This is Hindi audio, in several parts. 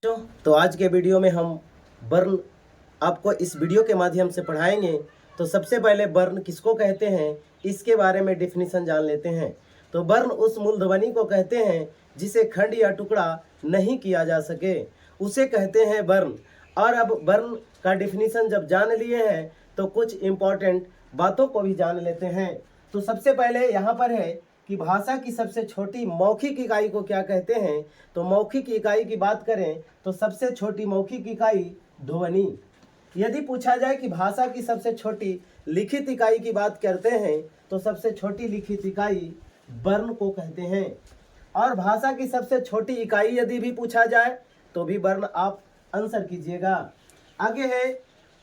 तो आज के वीडियो में हम वर्ण आपको इस वीडियो के माध्यम से पढ़ाएंगे। तो सबसे पहले वर्ण किसको कहते हैं इसके बारे में डेफिनेशन जान लेते हैं। तो वर्ण उस मूलध्वनि को कहते हैं जिसे खंड या टुकड़ा नहीं किया जा सके, उसे कहते हैं वर्ण। और अब वर्ण का डेफिनेशन जब जान लिए हैं तो कुछ इम्पोर्टेंट बातों को भी जान लेते हैं। तो सबसे पहले यहाँ पर है कि भाषा की सबसे छोटी मौखिक इकाई को क्या कहते हैं। तो मौखिक इकाई की बात करें तो सबसे छोटी मौखिक इकाई ध्वनि। यदि पूछा जाए कि भाषा की सबसे छोटी लिखित इकाई की बात करते हैं तो सबसे छोटी लिखित इकाई वर्ण को कहते हैं। और भाषा की सबसे छोटी इकाई यदि भी पूछा जाए तो भी वर्ण आप आंसर कीजिएगा। आगे है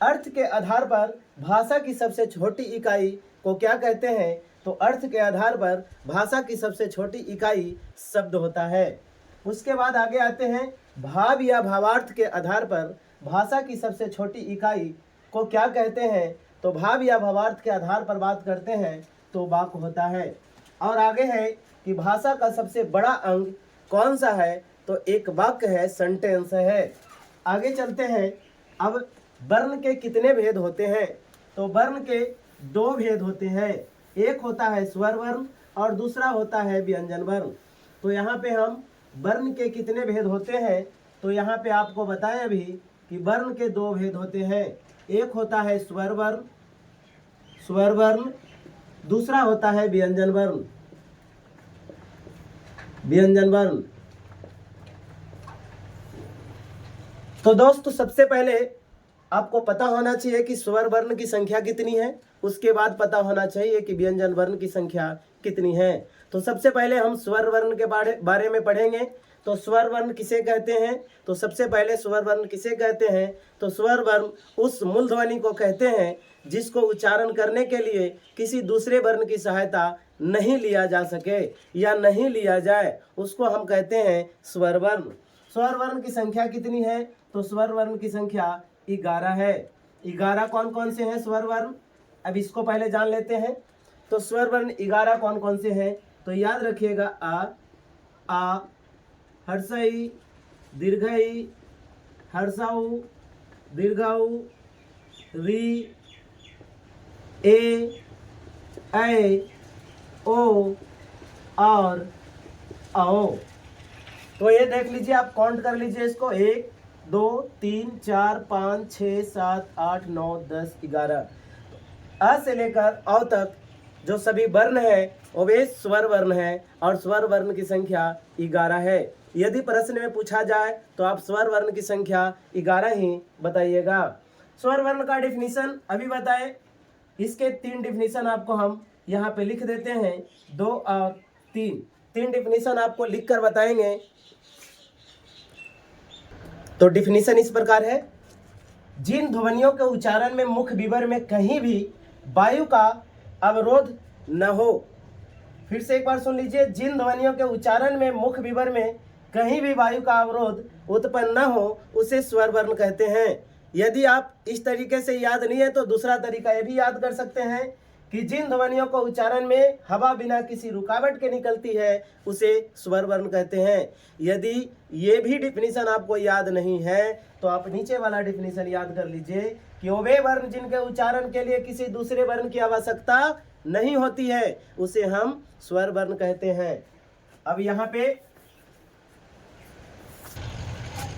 अर्थ के आधार पर भाषा की सबसे छोटी इकाई को क्या कहते हैं। तो अर्थ के आधार पर भाषा की सबसे छोटी इकाई शब्द होता है। उसके बाद आगे आते हैं भाव या भावार्थ के आधार पर भाषा की सबसे छोटी इकाई को क्या कहते हैं। तो भाव या भावार्थ के आधार पर बात करते हैं तो वाक्य होता है। और आगे है कि भाषा का सबसे बड़ा अंग कौन सा है। तो एक वाक्य है, सेंटेंस है। आगे चलते हैं। अब वर्ण के कितने भेद होते हैं। तो वर्ण के दो भेद होते हैं, एक होता है स्वर वर्ण और दूसरा होता है व्यंजन वर्ण। तो यहाँ पे हम वर्ण के कितने भेद होते हैं तो यहाँ पे आपको बताएं अभी कि वर्ण के दो भेद होते हैं, एक होता है स्वर वर्ण, दूसरा होता है व्यंजन वर्ण। तो दोस्तों सबसे पहले आपको पता होना चाहिए कि स्वर वर्ण की संख्या कितनी है, उसके बाद पता होना चाहिए कि व्यंजन वर्ण की संख्या कितनी है। तो सबसे पहले हम स्वर वर्ण के बारे में पढ़ेंगे। तो स्वर वर्ण किसे कहते हैं। तो सबसे पहले स्वर वर्ण किसे कहते हैं। तो स्वर वर्ण उस मूलध्वनि को कहते हैं जिसको उच्चारण करने के लिए किसी दूसरे वर्ण की सहायता नहीं लिया जा सके या नहीं लिया जाए, उसको हम कहते हैं स्वर वर्ण। स्वर वर्ण की संख्या कितनी है। तो स्वर वर्ण की संख्या 11 है। 11 कौन कौन से हैं स्वर वर्ण, अब इसको पहले जान लेते हैं। तो स्वर वर्ण 11 कौन कौन से हैं। तो याद रखिएगा आ, हर्षई, दीर्घई, हर्षऊ, दीर्घऊ, री, ए, ओ और आओ। तो ये देख लीजिए, आप काउंट कर लीजिए इसको, 1 2 3 4 5 6 7 8 9 10 11। अ से लेकर औ तक जो सभी वर्ण है वो वे स्वर वर्ण है और स्वर वर्ण की संख्या 11 है। यदि प्रश्न में पूछा जाए तो आप स्वर वर्ण की संख्या 11 ही बताइएगा। स्वर वर्ण का डिफिनीशन अभी बताएं। इसके 3 डिफिनीशन आपको हम यहाँ पे लिख देते हैं, 2 और 3 डिफिनीशन आपको लिख कर बताएंगे। तो डिफिनीशन इस प्रकार है, जिन ध्वनियों के उच्चारण में मुख विवर में कहीं भी वायु का अवरोध न हो। फिर से एक बार सुन लीजिए, जिन ध्वनियों के उच्चारण में मुख विवर में कहीं भी वायु का अवरोध उत्पन्न न हो उसे स्वर वर्ण कहते हैं। यदि आप इस तरीके से याद नहीं है तो दूसरा तरीका ये भी याद कर सकते हैं कि जिन ध्वनियों को उच्चारण में हवा बिना किसी रुकावट के निकलती है उसे स्वर वर्ण कहते हैं। यदि ये भी डिफिनीशन आपको याद नहीं है तो आप नीचे वाला डिफिनीशन याद कर लीजिए कि वे वर्ण जिनके उच्चारण के लिए किसी दूसरे वर्ण की आवश्यकता नहीं होती है उसे हम स्वर वर्ण कहते हैं। अब यहाँ पे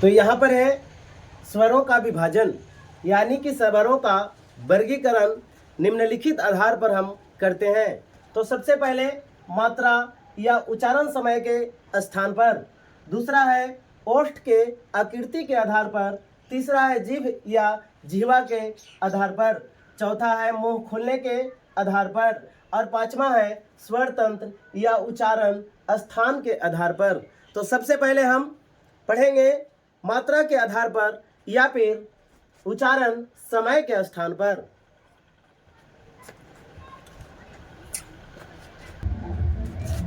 तो यहाँ पर है स्वरों का विभाजन, यानी कि स्वरों का वर्गीकरण निम्नलिखित आधार पर हम करते हैं। तो सबसे पहले मात्रा या उच्चारण समय के स्थान पर, दूसरा है ओष्ठ के आकृति के आधार पर, तीसरा है जीभ या जिह्वा के आधार पर, चौथा है मुंह खुलने के आधार पर और पांचवा है स्वर तंत्र या उच्चारण स्थान के आधार पर। तो सबसे पहले हम पढ़ेंगे मात्रा के आधार पर या फिर उच्चारण समय के स्थान पर।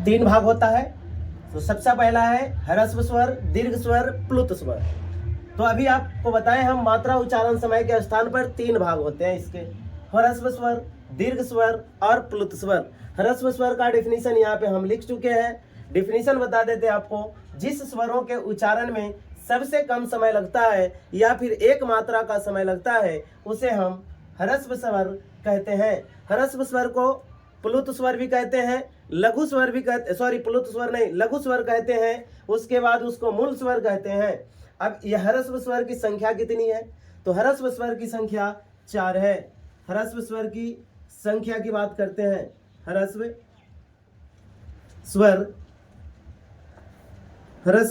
तीन भाग होता है। तो सबसे पहला है ह्रस्व स्वर, दीर्घ स्वर, प्लुत स्वर। तो अभी आपको बताएं हम मात्रा उच्चारण समय के स्थान पर 3 भाग होते हैं इसके, ह्रस्व स्वर, दीर्घ स्वर और प्लुत स्वर। ह्रस्व स्वर का डिफिनीशन यहाँ पे हम लिख चुके हैं। डिफिनीशन बता देते हैं आपको, जिस स्वरों के उच्चारण में सबसे कम समय लगता है या फिर एक मात्रा का समय लगता है, उसे हम ह्रस्व स्वर कहते हैं। ह्रस्व स्वर को प्लुत स्वर भी कहते हैं, लघु स्वर भी कहते, प्लुत स्वर नहीं, लघु स्वर कहते हैं। उसके बाद उसको मूल स्वर कहते हैं। अब यह ह्रस्व स्वर की संख्या कितनी है? तो ह्रस्व स्वर की संख्या 4 है। ह्रस्व स्वर की संख्या की बात करते हैं। ह्रस्व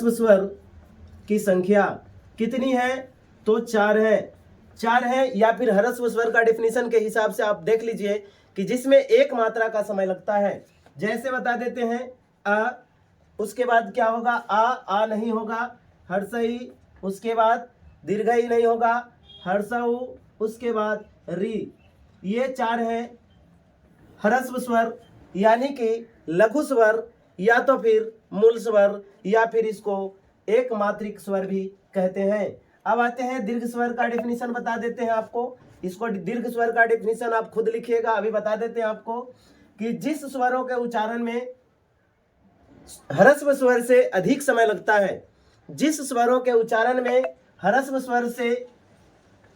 स्वर की संख्या कितनी है? तो 4 है। 4 है, या फिर ह्रस्व स्वर का डेफिनेशन के हिसाब से आप देख लीजिए कि जिसमें एक मात्रा का समय लगता है। जैसे बता देते हैं अ, उसके बाद क्या होगा? आ नहीं होगा, हर्षई, उसके बाद दीर्घई नहीं होगा, हर्षऊ, उसके बाद री। ये 4 हैं ह्रस्व स्वर, यानी कि लघु स्वर या तो फिर मूल स्वर या फिर इसको एक मात्रिक स्वर भी कहते हैं। अब आते हैं दीर्घ स्वर का डेफिनेशन बता देते हैं आपको। इसको दीर्घ स्वर का डेफिनेशन आप खुद लिखिएगा, अभी बता देते हैं आपको कि जिस स्वरों के उच्चारण में ह्रस्व स्वर से अधिक समय लगता है, जिस स्वरों के उच्चारण में ह्रस्व स्वर से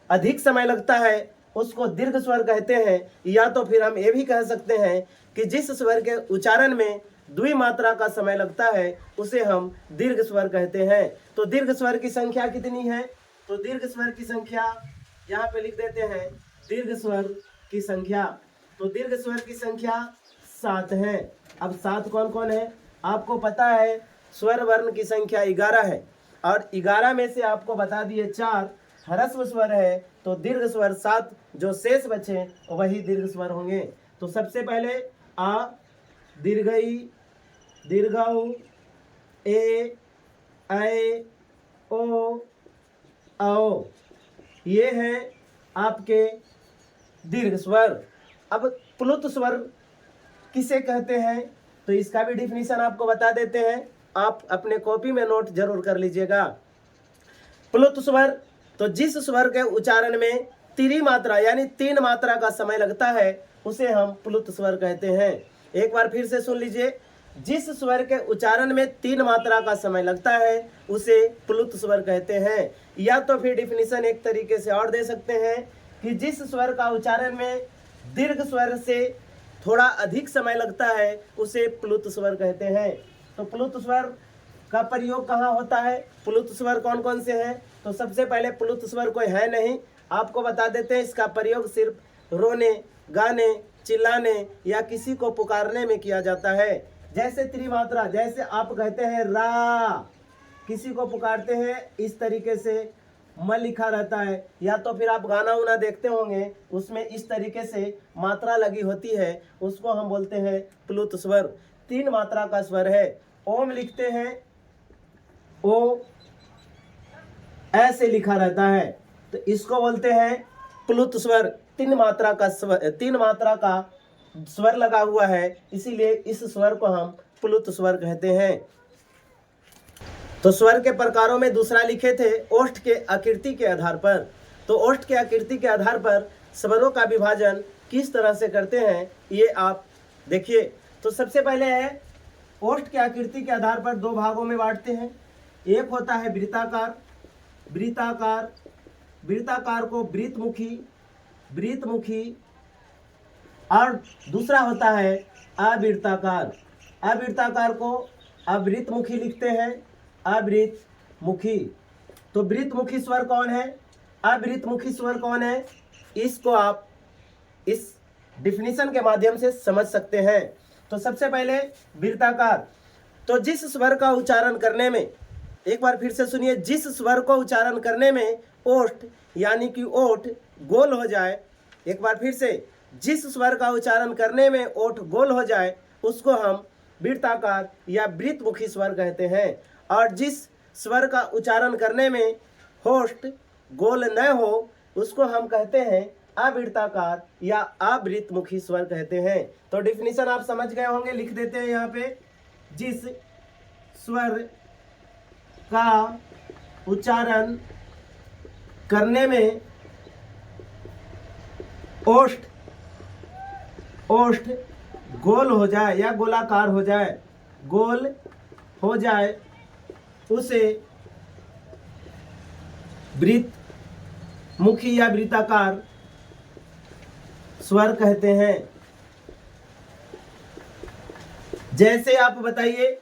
अधिक समय लगता है उसको दीर्घ स्वर कहते हैं। या तो फिर हम ये भी कह सकते हैं कि जिस स्वर के उच्चारण में द्विमात्रा का समय लगता है उसे हम दीर्घ स्वर कहते हैं। तो दीर्घ स्वर की संख्या कितनी है? तो दीर्घ स्वर की संख्या यहाँ पे लिख देते हैं, दीर्घ स्वर की संख्या। तो दीर्घ स्वर की संख्या 7 है। अब 7 कौन कौन है? आपको पता है स्वर वर्ण की संख्या 11 है, और 11 में से आपको बता दिए 4 ह्रस्व स्वर है, तो दीर्घ स्वर 7 जो शेष बचे वही दीर्घ स्वर होंगे। तो सबसे पहले आ, दीर्घई, दीर्घऊ, ए, ऐ, ओ, औ, ये हैं आपके दीर्घ स्वर। अब प्लुत स्वर किसे कहते हैं? तो इसका भी डिफिनीशन आपको बता देते हैं, आप अपने कॉपी में नोट जरूर कर लीजिएगा। प्लुत स्वर, तो जिस स्वर के उच्चारण में त्रिमात्रा यानी 3 मात्रा का समय लगता है उसे हम प्लुत स्वर कहते हैं। एक बार फिर से सुन लीजिए, जिस स्वर के उच्चारण में 3 मात्रा का समय लगता है उसे प्लुत स्वर कहते हैं। या तो फिर डिफिनीशन एक तरीके से और दे सकते हैं कि जिस स्वर का उच्चारण में दीर्घ स्वर से थोड़ा अधिक समय लगता है उसे प्लुत स्वर कहते हैं। तो प्लुत स्वर का प्रयोग कहाँ होता है? प्लुत स्वर कौन कौन से हैं? तो सबसे पहले प्लुत स्वर कोई है नहीं, आपको बता देते हैं। इसका प्रयोग सिर्फ रोने, गाने, चिल्लाने या किसी को पुकारने में किया जाता है। जैसे त्रिमात्रा, जैसे आप कहते हैं रा, किसी को पुकारते हैं इस तरीके से म लिखा रहता है। या तो फिर आप गाना उना देखते होंगे, उसमें इस तरीके से मात्रा लगी होती है, उसको हम बोलते हैं प्लुत स्वर। 3 मात्रा का स्वर है। ओम लिखते हैं, ओ ऐसे लिखा रहता है, तो इसको बोलते हैं प्लुत स्वर। 3 मात्रा का स्वर लगा हुआ है, इसीलिए इस स्वर को हम प्लुत स्वर कहते हैं। तो स्वर के प्रकारों में दूसरा लिखे थे ओष्ठ के आकृति के आधार पर। तो ओष्ठ के आकृति के आधार पर स्वरों का विभाजन किस तरह से करते हैं ये आप देखिए। तो सबसे पहले है ओष्ठ के आकृति के आधार पर 2 भागों में बांटते हैं। एक होता है वृत्ताकार, वृत्ताकार को वृत्तमुखी, और दूसरा होता है अवृत्ताकार। अवृत्ताकार को अवृत्तमुखी लिखते हैं, अवृत्तमुखी। तो वृत्तमुखी स्वर कौन है? अवृत्तमुखी स्वर कौन है? इसको आप इस डिफिनीशन के माध्यम से समझ सकते हैं। तो सबसे पहले वृत्ताकार, तो जिस स्वर का उच्चारण करने में, एक बार फिर से सुनिए, जिस स्वर को उच्चारण करने में ओष्ठ यानी कि ओठ गोल हो जाए, एक बार फिर से, जिस स्वर का उच्चारण करने में ओठ गोल हो जाए उसको हम वृत्ताकार या वृत्तमुखी स्वर कहते हैं। और जिस स्वर का उच्चारण करने में होष्ठ गोल न हो उसको हम कहते हैं अवृत्ताकार या अवृत्तमुखी स्वर कहते हैं। तो डिफिनीशन आप समझ गए होंगे, लिख देते हैं यहाँ पे। जिस स्वर का उच्चारण करने में ओष्ठ गोल हो जाए या गोलाकार हो जाए, उसे वृत्त मुखी या वृत्ताकार स्वर कहते हैं। जैसे आप बताइए,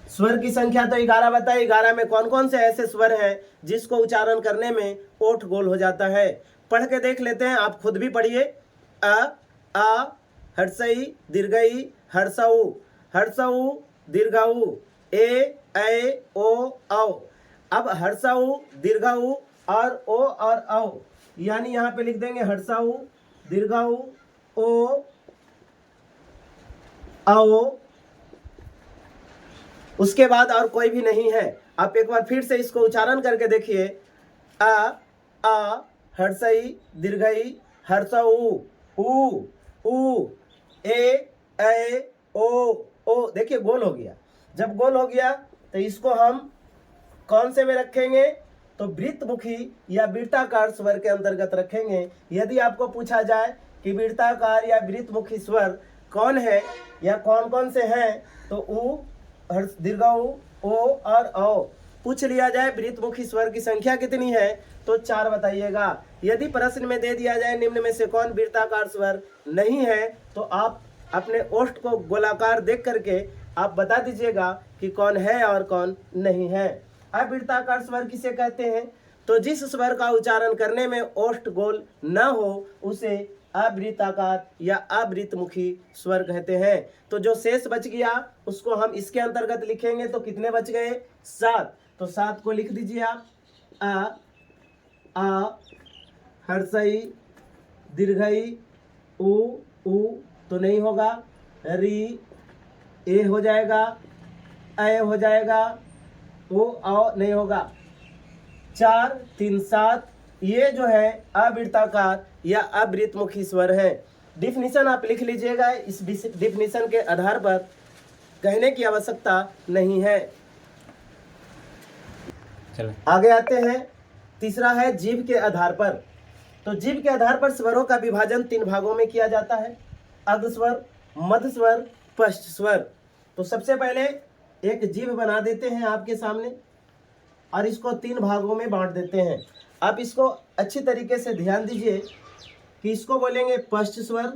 स्वर की संख्या तो 11 बताइए, 11 में कौन कौन से ऐसे स्वर हैं जिसको उच्चारण करने में ओठ गोल हो जाता है। पढ़ के देख लेते हैं, आप खुद भी पढ़िए। अ, आ, हर्षई, दीर्घई, हर्षऊ, हर्षऊ, दीर्घऊ, ए, ओ, औ। अब हर्षऊ, दीर्घऊ और ओ और औ, यानी यहाँ पे लिख देंगे हर्षऊ, दीर्घऊ, ओ, औ। उसके बाद और कोई भी नहीं है। आप एक बार फिर से इसको उच्चारण करके देखिए। आ, हर्षई, दीर्घई, हर्षऊ, उ, ए, ओ। देखिए गोल हो गया। जब गोल हो गया तो इसको हम कौन से में रखेंगे? तो वृत्तमुखी या वृत्ताकार स्वर के अंतर्गत रखेंगे। यदि आपको पूछा जाए कि वृत्ताकार या वृत्तमुखी स्वर कौन है या कौन कौन से हैं, तो उ, दीर्घऊ, ओ और औ पूछ लिया जाए वृत्तमुखी स्वर की संख्या कितनी है, तो 4 बताइएगा। यदि प्रश्न में दे दिया जाए निम्न में से कौन वृत्ताकार स्वर नहीं है, तो आप अपने ओष्ठ को गोलाकार देख करके आप बता दीजिएगा कि कौन है और कौन नहीं है। अवृत्ताकार स्वर किसे कहते हैं? तो जिस स्वर का उच्चारण करने में ओष्ठ गोल न हो उसे अवृत्ताकार या अवृत्तमुखी स्वर कहते हैं। तो जो शेष बच गया उसको हम इसके अंतर्गत लिखेंगे। तो कितने बच गए? 7। तो 7 को लिख दीजिए आप। आ, हर्षई, दीर्घई, उ तो नहीं होगा, री, ए हो जाएगा, ए हो जाएगा, ओ नहीं होगा। 4, 3, 7 ये जो है अवृत्ताकार या अवृत्तमुखी स्वर है। डिफिनीशन आप लिख लीजिएगा, इस डिफिनीशन के आधार पर कहने की आवश्यकता नहीं है। चलो आगे आते हैं। तीसरा है जीभ के आधार पर। तो जीभ के आधार पर स्वरों का विभाजन 3 भागों में किया जाता है: अग्र स्वर, मध्य स्वर, पश्च स्वर। तो सबसे पहले एक जीभ बना देते हैं आपके सामने और इसको 3 भागों में बांट देते हैं। आप इसको अच्छी तरीके से ध्यान दीजिए कि इसको बोलेंगे पश्च स्वर,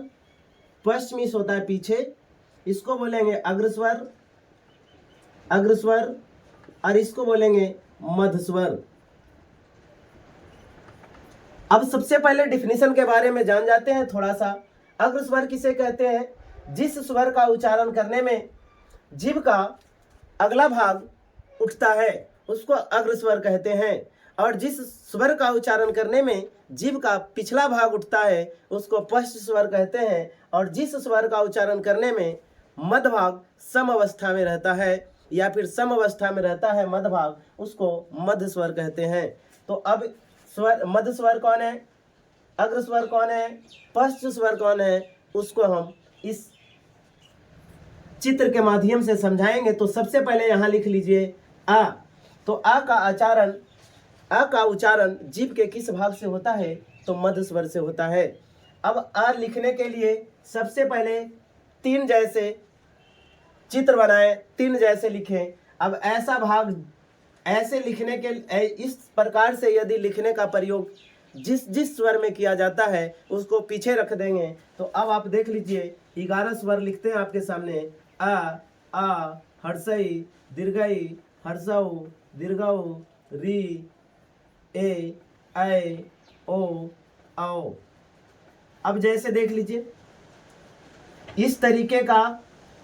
पश्च मीन्स होता है पीछे, इसको बोलेंगे अग्र स्वर, अग्र स्वर, और इसको बोलेंगे मध्य स्वर। अब सबसे पहले डिफिनीशन के बारे में जान जाते हैं थोड़ा सा। अग्र स्वर किसे कहते हैं? जिस स्वर का उच्चारण करने में जीभ का अगला भाग उठता है उसको अग्र स्वर कहते हैं, और जिस स्वर का उच्चारण करने में जीभ का पिछला भाग उठता है उसको पश्च स्वर कहते हैं, और जिस स्वर का उच्चारण करने में मध्य भाग सम अवस्था में रहता है या फिर सम अवस्था में रहता है मध्य भाग, उसको मध्य स्वर कहते हैं। तो अब स्वर, मध्य स्वर कौन है, अग्र स्वर कौन है, पश्च स्वर कौन है, उसको हम इस चित्र के माध्यम से समझाएंगे। तो सबसे पहले यहाँ लिख लीजिए आ। तो आ का उच्चारण जीभ के किस भाग से होता है? तो मध्य स्वर से होता है। अब आ लिखने के लिए सबसे पहले 3 जैसे चित्र बनाएं, 3 जैसे लिखें। अब ऐसा भाग ऐसे लिखने के इस प्रकार से यदि लिखने का प्रयोग जिस स्वर में किया जाता है उसको पीछे रख देंगे। तो अब आप देख लीजिए 11 स्वर लिखते हैं आपके सामने। आ, हर्षई, दीर्घई, हर्षऊ, दीर्घऊ, री, ए, ओ, औ। अब जैसे देख लीजिए इस तरीके का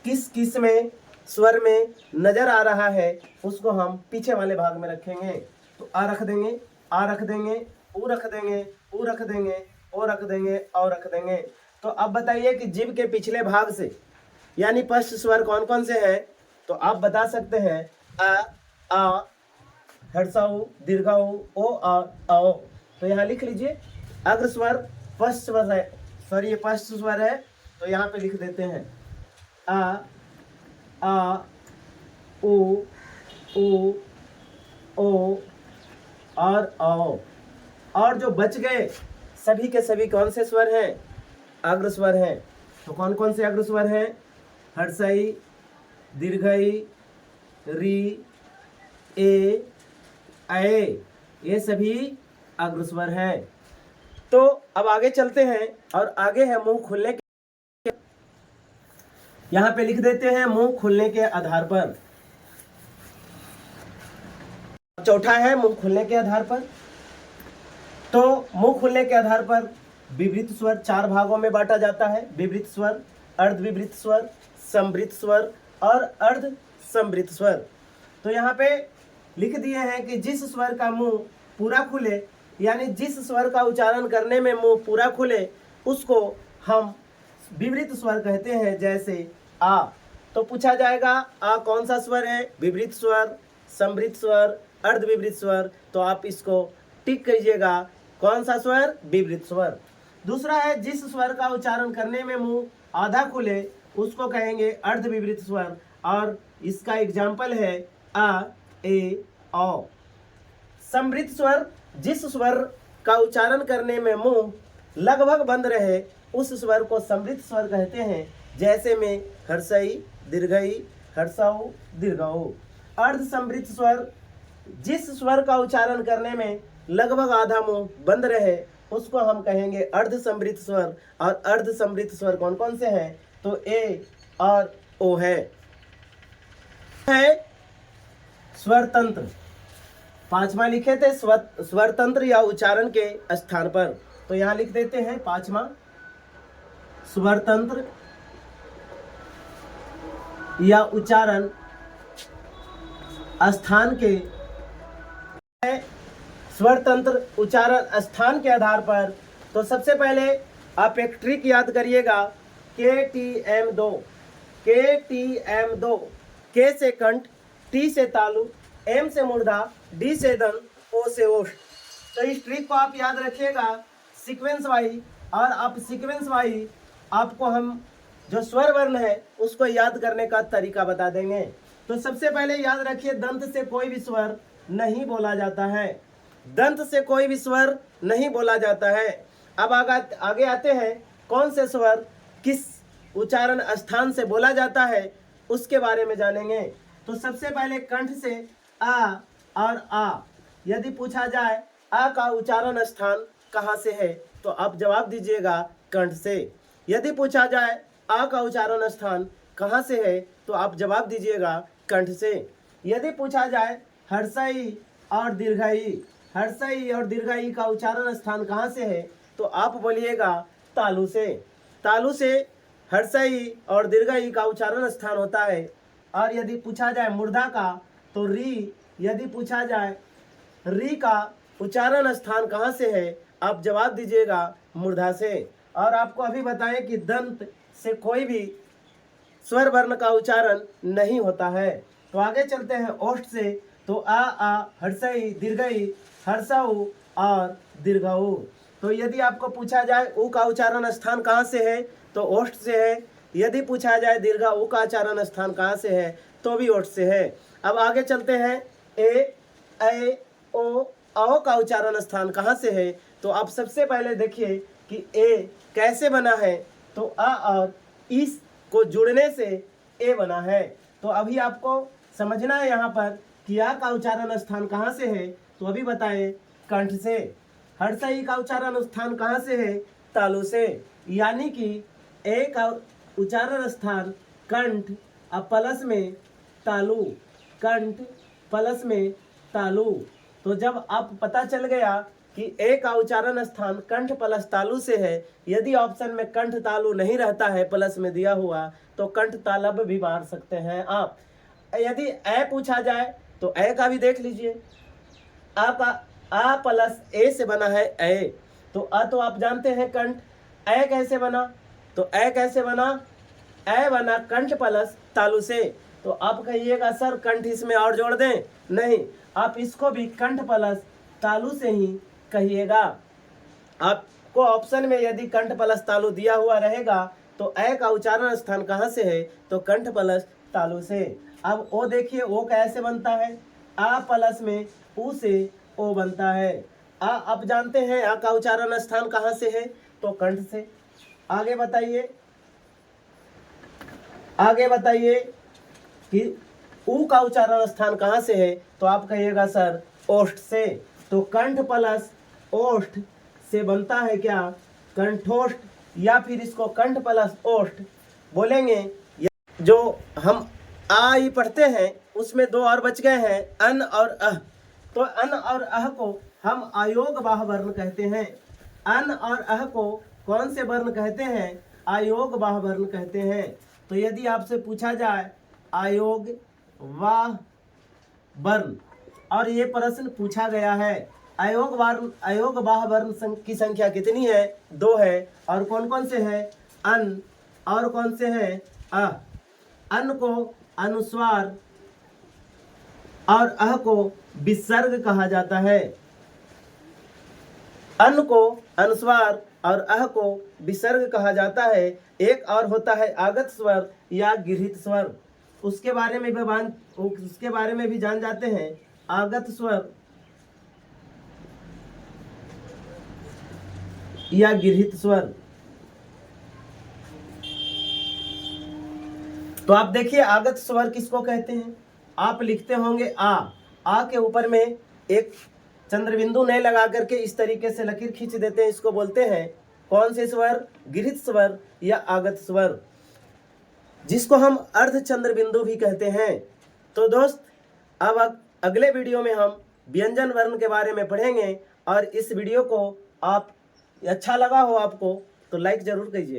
किस में स्वर में नजर आ रहा है उसको हम पीछे वाले भाग में रखेंगे। तो आ रख देंगे, आ रख देंगे, ऊ रख देंगे, ऊ रख देंगे, ओ रख देंगे, औ रख देंगे। तो अब बताइए कि जीभ के पिछले भाग से यानी पश्च स्वर कौन कौन से हैं? तो आप बता सकते हैं आ, हर्षऊ, दीर्घऊ, ओ और औ। तो यहाँ लिख लीजिए अग्र स्वर पश्च स्वर है, सॉरी ये पश्च स्वर है, तो यहाँ पे लिख देते हैं आ, उ, ओ और औ। और जो बच गए सभी के सभी कौन से स्वर हैं? अग्र स्वर हैं। तो कौन कौन से अग्र स्वर हैं? हर्षई, दीर्घई, री, ए, ये सभी अग्र स्वर हैं। तो अब आगे चलते हैं और आगे है मुंह खुलने के, यहाँ पे लिख देते हैं मुंह खुलने के आधार पर। चौथा है मुंह खुलने के आधार पर। तो मुंह खुलने के आधार पर विवृत स्वर 4 भागों में बांटा जाता है। विवृत स्वर, अर्धविवृत स्वर, संवृत स्वर और अर्ध संवृत स्वर। तो यहाँ पे लिख दिए हैं कि जिस स्वर का मुंह पूरा खुले, यानी जिस स्वर का उच्चारण करने में मुंह पूरा खुले, उसको हम विवृत स्वर कहते हैं। जैसे आ, तो पूछा जाएगा आ कौन सा स्वर है? विवृत स्वर, संवृत स्वर, अर्धविवृत स्वर। तो आप इसको टिक कीजिएगा, कौन सा स्वर? विवृत स्वर। दूसरा है जिस स्वर का उच्चारण करने में मुंह आधा खुले, उसको कहेंगे अर्धविवृत स्वर, और इसका एग्जाम्पल है आ, ए, औ। संवृत स्वर, जिस स्वर का उच्चारण करने में मुंह लगभग बंद रहे, उस स्वर को संवृत स्वर कहते हैं। जैसे में हर्षई, दीर्घई, हर्षऊ, दीर्घऊ। अर्ध संवृत स्वर, जिस स्वर का उच्चारण करने में लगभग आधा मुंह बंद रहे, उसको हम कहेंगे अर्ध संवृत स्वर। और अर्ध संवृत स्वर कौन कौन से हैं? तो ए और ओ है स्वर तंत्र। 5वां लिखे थे स्वर तंत्र या उच्चारण के स्थान पर। तो यहाँ लिख देते हैं 5वां स्वर तंत्र या उच्चारण स्थान के स्वर तंत्र उच्चारण स्थान के आधार पर। तो सबसे पहले आप एक ट्रिक याद करिएगा, KTM2। KTM2, के से कंठ, टी से तालु, एम से मूर्धा, डी से दंत, ओ से ओष्ठ। तो इस ट्रिक को आप याद रखिएगा सीक्वेंस वाइज, और आप सीक्वेंस वाइज आपको हम जो स्वर वर्ण है उसको याद करने का तरीका बता देंगे। तो सबसे पहले याद रखिए, दंत से कोई भी स्वर नहीं बोला जाता है। दंत से कोई भी स्वर नहीं बोला जाता है। अब आगे आते हैं कौन से स्वर किस उच्चारण स्थान से बोला जाता है, उसके बारे में जानेंगे। तो सबसे पहले कंठ से आ और आ। यदि पूछा जाए आ का उच्चारण स्थान कहाँ से है, तो आप जवाब दीजिएगा कंठ से। यदि पूछा जाए आ का उच्चारण स्थान कहाँ से है, तो आप जवाब दीजिएगा कंठ से। यदि पूछा जाए हर्षई और दीर्घई, हर्षई और दीर्घई का उच्चारण स्थान कहाँ से है, तो आप बोलिएगा तालु से। तालु से हर्षई और दीर्घई का उच्चारण स्थान होता है। और यदि पूछा जाए मूर्धा का, तो री। यदि पूछा जाए री का उच्चारण स्थान कहाँ से है, आप जवाब दीजिएगा मूर्धा से। और आपको अभी बताएं कि दंत से कोई भी स्वर वर्ण का उच्चारण नहीं होता है। तो आगे चलते हैं ओष्ठ से। तो आ, हर्षई, दीर्घई, हर्षऊ और दीर्घऊ। तो यदि आपको पूछा जाए ऊ का उच्चारण स्थान कहाँ से है, तो ओष्ठ से है। यदि पूछा जाए दीर्घ ऊ का उच्चारण स्थान कहाँ से है, तो भी ओष्ठ से है। अब आगे चलते हैं ए, ऐ, ओ, औ का उच्चारण स्थान कहाँ से है। तो आप सबसे पहले देखिए कि ए कैसे बना है। तो आ और इस को जुड़ने से ए बना है। तो अभी आपको समझना है यहाँ पर कि आ का उच्चारण स्थान कहाँ से है, तो अभी बताएं कंठ से। हर्षई का उच्चारण स्थान कहाँ से है, तालु से। यानी कि ए का उच्चारण स्थान कंठ और प्लस में तालु, कंठ प्लस में तालु। तो जब आप पता चल गया कि ए का उच्चारण स्थान कंठ प्लस तालु से है, यदि ऑप्शन में कंठ तालु नहीं रहता है प्लस में दिया हुआ, तो कंठ तालब भी मार सकते हैं आप। यदि ए पूछा जाए तो ए का भी देख लीजिए। आ का आ प्लस ए से बना है ए। तो आ तो आप जानते हैं कंठ। ए कैसे बना, तो ए कैसे बना, ए बना कंठ प्लस तालु से। तो आप कहिएगा सर कंठ इसमें और जोड़ दें, नहीं, आप इसको भी कंठ प्लस तालु से ही कहिएगा। आपको ऑप्शन में यदि कंठ प्लस तालु दिया हुआ रहेगा, तो ए का उच्चारण स्थान कहाँ से है, तो कंठ प्लस तालु से। अब ओ देखिए, ओ कैसे बनता है, आ प्लस में ऊ से ओ बनता है। आ आप जानते हैं आ का उच्चारण स्थान कहाँ से है, तो कंठ से। आगे बताइए, आगे बताइए कि ऊ का उच्चारण स्थान कहाँ से है, तो आप कहिएगा सर ओष्ठ से। तो कंठ प्लस ओष्ठ से बनता है क्या, कंठोष्ठ, या फिर इसको कंठ प्लस ओष्ठ बोलेंगे। जो हम आ ही पढ़ते हैं उसमें दो और बच गए हैं, अन और अह। तो अन और अह को हम अयोग बाह वर्ण कहते हैं। अन और अह को कौन से वर्ण कहते हैं, अयोग बाह वर्ण कहते हैं। तो यदि आपसे पूछा जाए अयोग वाह वर्ण, और ये प्रश्न पूछा गया है, अयोग बाह वर्ण की संख्या कितनी है, 2 है। और कौन कौन से हैं, अन और कौन से हैं, अ। अन को अनुस्वार और अह को विसर्ग कहा जाता है। अन को अनुस्वार और अह को विसर्ग कहा जाता है। एक और होता है आगत स्वर या गृहीत स्वर, उसके बारे में भी जान जाते हैं। आगत स्वर या गृहीत स्वर। तो आप देखिए आगत स्वर किसको कहते हैं। आप लिखते होंगे आ के ऊपर में एक चंद्रबिंदु नहीं लगा करके इस तरीके से लकीर खींच देते हैं, इसको बोलते हैं कौन से स्वर, गृहीत स्वर या आगत स्वर, जिसको हम अर्ध चंद्रबिंदु भी कहते हैं। तो दोस्त अब अगले वीडियो में हम व्यंजन वर्ण के बारे में पढ़ेंगे, और इस वीडियो को आप अच्छा लगा हो आपको तो लाइक जरूर कीजिए।